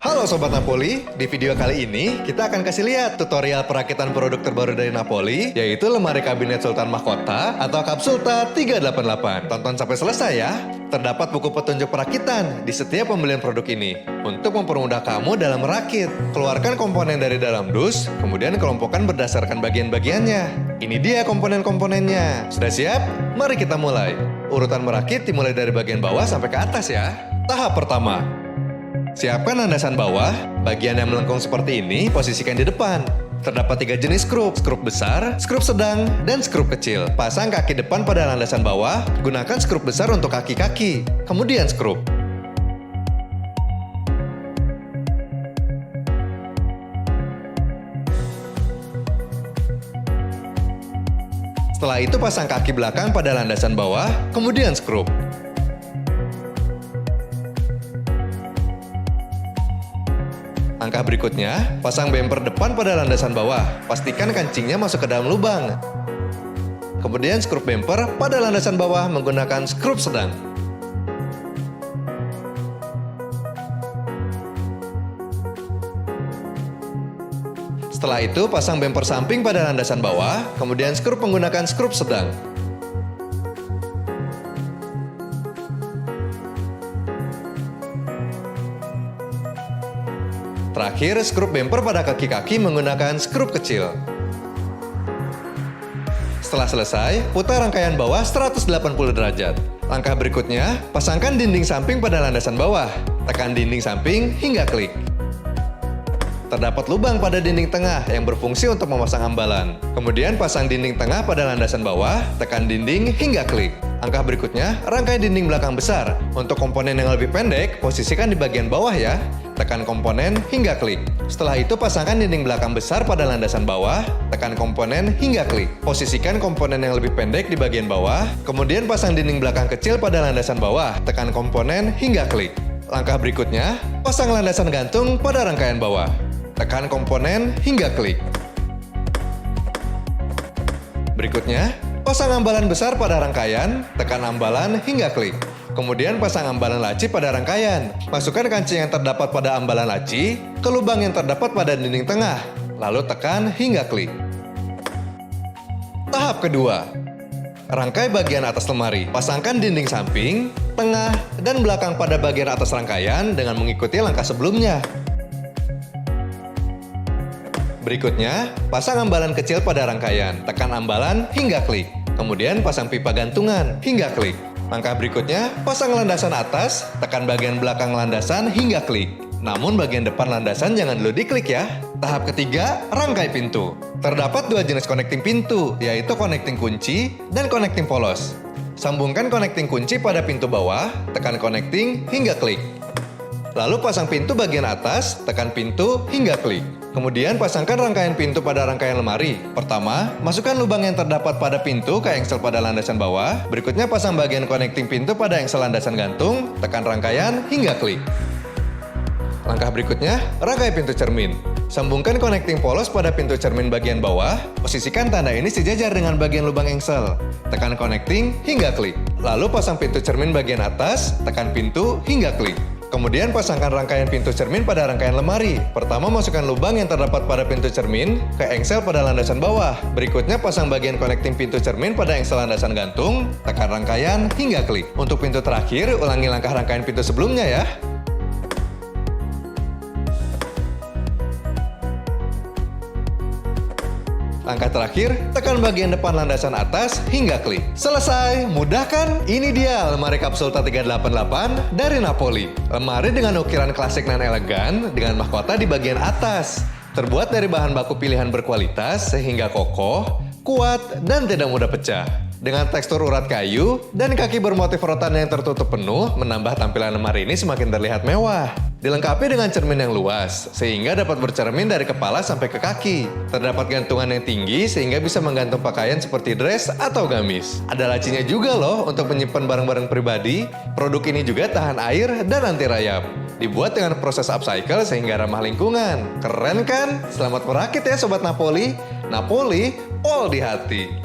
Halo Sobat Napoli, di video kali ini kita akan kasih lihat tutorial perakitan produk terbaru dari Napoli, yaitu lemari kabinet Sultan Mahkota atau Kapsulta 388. Tonton sampai selesai ya. Terdapat buku petunjuk perakitan di setiap pembelian produk ini untuk mempermudah kamu dalam merakit. Keluarkan komponen dari dalam dus, kemudian kelompokkan berdasarkan bagian-bagiannya. Ini dia komponen-komponennya. Sudah siap? Mari kita mulai. Urutan merakit dimulai dari bagian bawah sampai ke atas ya. Tahap pertama. Siapkan landasan bawah, bagian yang melengkung seperti ini posisikan di depan. Terdapat 3 jenis skrup, skrup besar, skrup sedang, dan skrup kecil. Pasang kaki depan pada landasan bawah, gunakan skrup besar untuk kaki-kaki. Kemudian skrup. Setelah itu pasang kaki belakang pada landasan bawah, kemudian skrup. Langkah berikutnya, pasang bumper depan pada landasan bawah. Pastikan kancingnya masuk ke dalam lubang. Kemudian skrup bumper pada landasan bawah menggunakan skrup sedang. Setelah itu, pasang bumper samping pada landasan bawah, kemudian skrup menggunakan skrup sedang. Terakhir, skrup bumper pada kaki-kaki menggunakan skrup kecil. Setelah selesai, putar rangkaian bawah 180 derajat. Langkah berikutnya, pasangkan dinding samping pada landasan bawah. Tekan dinding samping hingga klik. Terdapat lubang pada dinding tengah yang berfungsi untuk memasang ambalan. Kemudian pasang dinding tengah pada landasan bawah, tekan dinding hingga klik. Langkah berikutnya, rangkai dinding belakang besar. Untuk komponen yang lebih pendek, posisikan di bagian bawah ya. Tekan komponen hingga klik. Setelah itu pasangkan dinding belakang besar pada landasan bawah, tekan komponen hingga klik. Posisikan komponen yang lebih pendek di bagian bawah, kemudian pasang dinding belakang kecil pada landasan bawah, tekan komponen hingga klik. Langkah berikutnya, pasang landasan gantung pada rangkaian bawah. Tekan komponen hingga klik. Berikutnya, pasang ambalan besar pada rangkaian, tekan ambalan hingga klik. Kemudian pasang ambalan laci pada rangkaian. Masukkan kancing yang terdapat pada ambalan laci ke lubang yang terdapat pada dinding tengah. Lalu tekan hingga klik. Tahap kedua. Rangkai bagian atas lemari. Pasangkan dinding samping, tengah, dan belakang pada bagian atas rangkaian dengan mengikuti langkah sebelumnya. Berikutnya, pasang ambalan kecil pada rangkaian. Tekan ambalan hingga klik. Kemudian pasang pipa gantungan hingga klik. Langkah berikutnya, pasang landasan atas, tekan bagian belakang landasan hingga klik. Namun bagian depan landasan jangan dulu diklik ya. Tahap ketiga, rangkai pintu. Terdapat 2 jenis connecting pintu, yaitu connecting kunci dan connecting polos. Sambungkan connecting kunci pada pintu bawah, tekan connecting hingga klik. Lalu pasang pintu bagian atas, tekan pintu hingga klik. Kemudian pasangkan rangkaian pintu pada rangkaian lemari. Pertama, masukkan lubang yang terdapat pada pintu ke engsel pada landasan bawah. Berikutnya pasang bagian connecting pintu pada engsel landasan gantung, tekan rangkaian hingga klik. Langkah berikutnya, rangkai pintu cermin. Sambungkan connecting polos pada pintu cermin bagian bawah. Posisikan tanda ini sejajar dengan bagian lubang engsel. Tekan connecting hingga klik. Lalu pasang pintu cermin bagian atas, tekan pintu hingga klik. Kemudian pasangkan rangkaian pintu cermin pada rangkaian lemari. Pertama masukkan lubang yang terdapat pada pintu cermin ke engsel pada landasan bawah. Berikutnya pasang bagian connecting pintu cermin pada engsel landasan gantung, tekan rangkaian hingga klik. Untuk pintu terakhir, ulangi langkah rangkaian pintu sebelumnya ya. Langkah terakhir, tekan bagian depan landasan atas hingga klik. Selesai, mudah kan? Ini dia lemari Kapsulta 388 dari Napoli. Lemari dengan ukiran klasik dan elegan dengan mahkota di bagian atas. Terbuat dari bahan baku pilihan berkualitas sehingga kokoh, kuat, dan tidak mudah pecah. Dengan tekstur urat kayu dan kaki bermotif rotan yang tertutup penuh, menambah tampilan lemari ini semakin terlihat mewah. Dilengkapi dengan cermin yang luas, sehingga dapat bercermin dari kepala sampai ke kaki. Terdapat gantungan yang tinggi, sehingga bisa menggantung pakaian seperti dress atau gamis. Ada lacinya juga loh untuk menyimpan barang-barang pribadi. Produk ini juga tahan air dan anti rayap. Dibuat dengan proses upcycle sehingga ramah lingkungan. Keren kan? Selamat merakit ya Sobat Napoli. Napoli, all di hati.